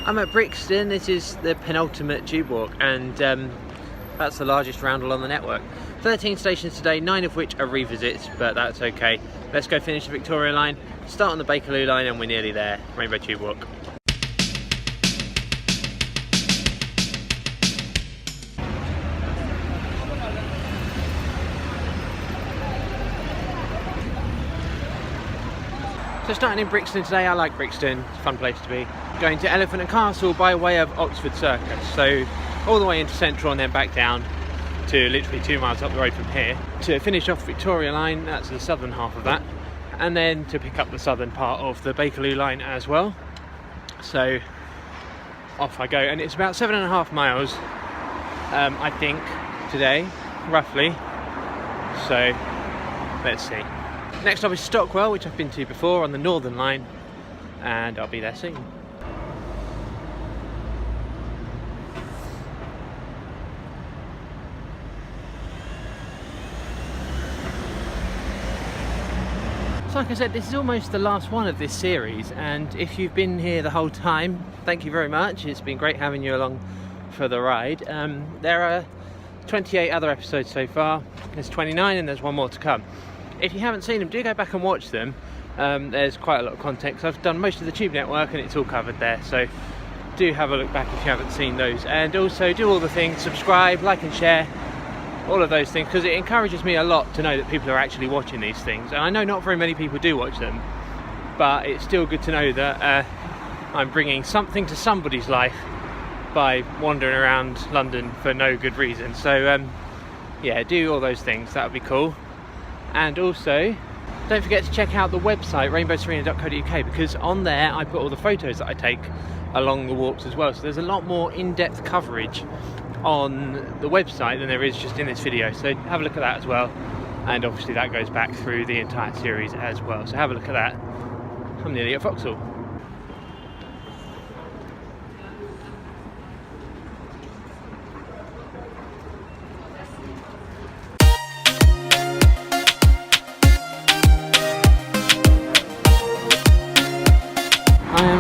I'm at Brixton. This is the penultimate tube walk, and that's the largest roundel on the network. 13 stations today, 9 of which are revisits, but that's okay. Let's go finish the Victoria line, start on the Bakerloo line, and we're nearly there. Rainbow Tube Walk. So starting in Brixton today, I like Brixton, it's a fun place to be. Going to Elephant and Castle by way of Oxford Circus, so all the way into Central and then back down to literally 2 miles up the road from here to finish off Victoria line, that's the southern half of that, and then to pick up the southern part of the Bakerloo line as well. So off I go, and it's about 7.5 miles, I think, today, roughly, so let's see. Next up is Stockwell, which I've been to before on the Northern line, and I'll be there soon. So like I said, this is almost the last one of this series, and if you've been here the whole time, thank you very much. It's been great having you along for the ride. There are 28 other episodes so far. There's 29 and there's one more to come. If you haven't seen them, do go back and watch them. There's quite a lot of content, because I've done most of the Tube Network and it's all covered there, so do have a look back if you haven't seen those. And also do all the things, subscribe, like and share, all of those things, because it encourages me a lot to know that people are actually watching these things. And I know not very many people do watch them, but it's still good to know that I'm bringing something to somebody's life by wandering around London for no good reason. So yeah, do all those things, that would be cool. And also, don't forget to check out the website rainbowserena.co.uk, because on there I put all the photos that I take along the walks as well. So there's a lot more in-depth coverage on the website than there is just in this video. So have a look at that as well. And obviously that goes back through the entire series as well. So have a look at that. I'm nearly at Vauxhall.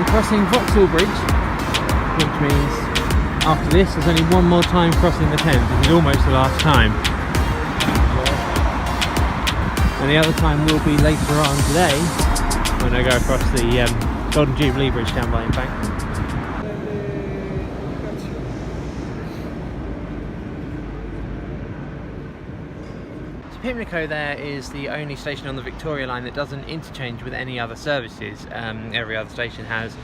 Crossing Vauxhall Bridge, which means after this there's only one more time crossing the Thames. This is almost the last time, and the other time will be later on today when I go across the Golden Jubilee Bridge down by Embankment. Pimlico there is the only station on the Victoria line that doesn't interchange with any other services. Every other station has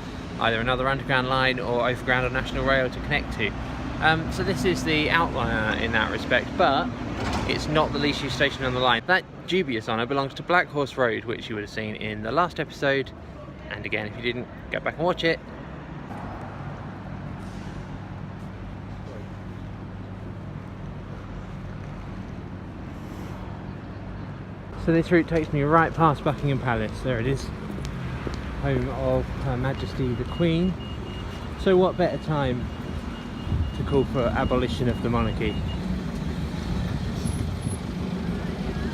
either another underground line or overground or national rail to connect to. So this is the outlier in that respect, but it's not the least used station on the line. That dubious honour belongs to Black Horse Road, which you would have seen in the last episode, and again, if you didn't, go back and watch it. So this route takes me right past Buckingham Palace. There it is, home of Her Majesty the Queen. So what better time to call for abolition of the monarchy?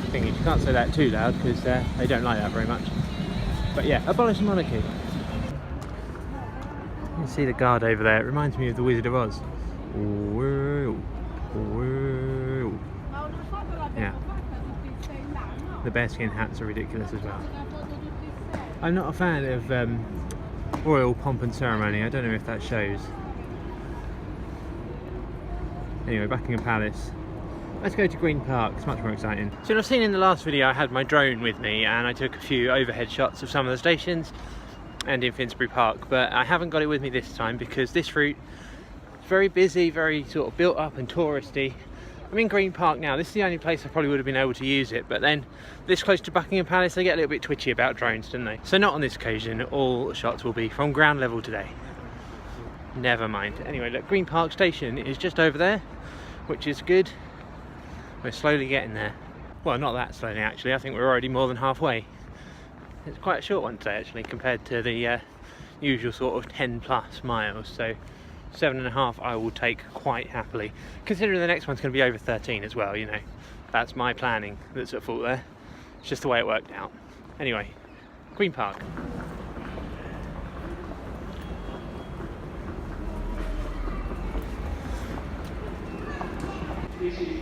The thing is, you can't say that too loud because they don't like that very much. But yeah, abolish the monarchy. You can see the guard over there. It reminds me of the Wizard of Oz. Yeah. The bearskin hats are ridiculous as well. I'm not a fan of royal pomp and ceremony. I don't know if that shows. Anyway, Buckingham Palace. Let's go to Green Park, it's much more exciting. So I've seen in the last video I had my drone with me and I took a few overhead shots of some of the stations and in Finsbury Park, but I haven't got it with me this time because this route is very busy, very sort of built up and touristy. I'm in Green Park now. This is the only place I probably would have been able to use it, but then this close to Buckingham Palace they get a little bit twitchy about drones, don't they? So not on this occasion, all shots will be from ground level today. Never mind. Anyway, look, Green Park Station is just over there, which is good. We're slowly getting there. Well, not that slowly actually, I think we're already more than halfway. It's quite a short one today actually, compared to the usual sort of 10 plus miles, so 7.5 I will take quite happily, considering the next one's going to be over 13 as well. You know, that's my planning that's at fault there. It's just the way it worked out. Anyway, Green Park.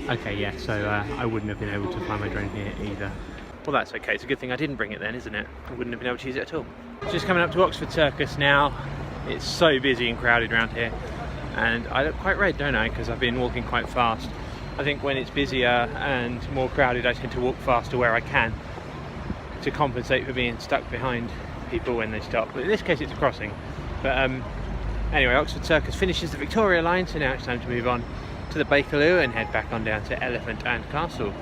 Okay, yeah, so I wouldn't have been able to fly my drone here either. Well, that's okay. It's a good thing I didn't bring it then, isn't it? I wouldn't have been able to use it at all. Just coming up to Oxford Circus now. It's so busy and crowded around here. And I look quite red, don't I? Because I've been walking quite fast. I think when it's busier and more crowded, I tend to walk faster where I can to compensate for being stuck behind people when they stop. But in this case, it's a crossing. But anyway, Oxford Circus finishes the Victoria line, so now it's time to move on to the Bakerloo and head back on down to Elephant and Castle.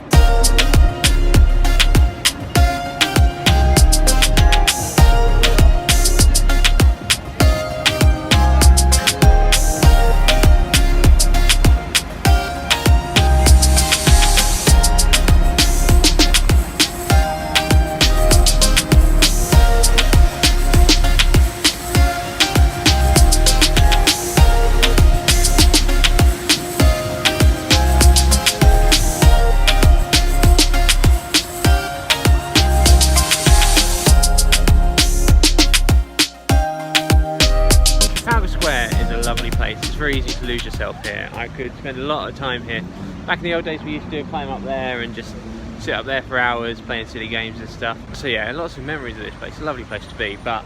It's very easy to lose yourself here. I could spend a lot of time here. Back in the old days we used to do a climb up there and just sit up there for hours playing silly games and stuff. So yeah, lots of memories of this place. It's a lovely place to be, but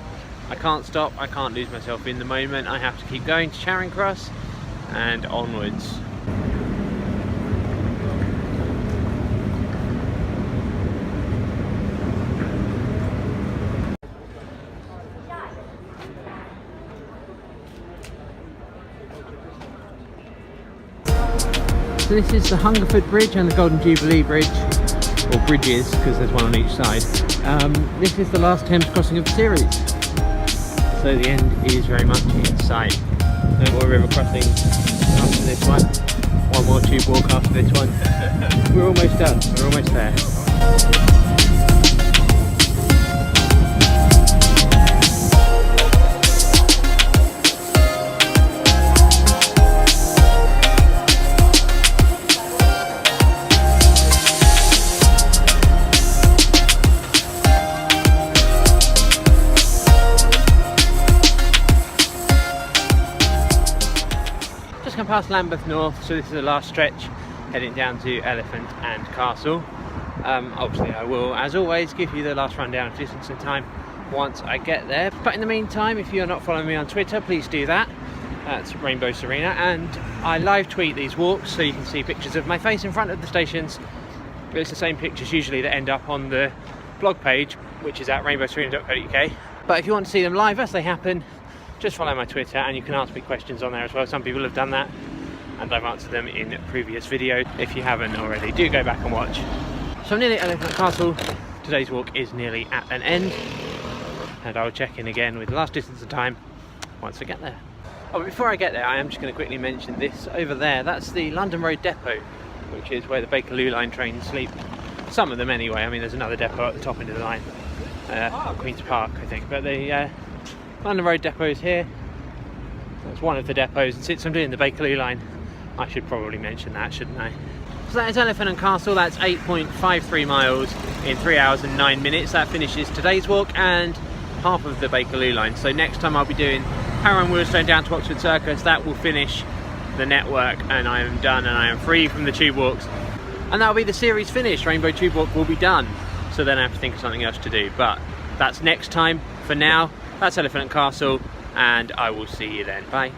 I can't stop, I can't lose myself in the moment. I have to keep going to Charing Cross and onwards. So this is the Hungerford Bridge and the Golden Jubilee Bridge, or bridges, because there's one on each side. This is the last Thames crossing of the series, so the end is very much in sight. No more river crossings after this one. One more tube walk after this one. We're almost done, we're almost there. Past Lambeth North, so this is the last stretch heading down to Elephant and Castle. Obviously I will, as always, give you the last rundown of distance and time once I get there, but in the meantime, if you're not following me on Twitter, please do that. That's Rainbow Serena, and I live tweet these walks so you can see pictures of my face in front of the stations. It's the same pictures usually that end up on the blog page, which is at rainbowserena.co.uk, but if you want to see them live as they happen, just follow my Twitter and you can ask me questions on there as well. Some people have done that and I've answered them in previous videos. If you haven't already, do go back and watch. So I'm nearly at Elephant Castle. Today's walk is nearly at an end and I'll check in again with the last distance and time once I get there. Oh, but before I get there, I am just going to quickly mention this over there. That's the London Road Depot, which is where the Bakerloo line trains sleep. Some of them anyway. I mean, there's another depot at the top end of the line, Queen's Park, I think, but the London Road Depot is here. That's one of the depots, and since I'm doing the Bakerloo line, I should probably mention that, shouldn't I? So that is Elephant and Castle. That's 8.53 miles in 3 hours and 9 minutes. That finishes today's walk and half of the Bakerloo line. So next time I'll be doing Harrow and Wealdstone down to Oxford Circus. That will finish the network and I am done and I am free from the tube walks. And that'll be the series finished. Rainbow Tube Walk will be done. So then I have to think of something else to do. But that's next time. For now, that's Elephant and Castle, and I will see you then. Bye.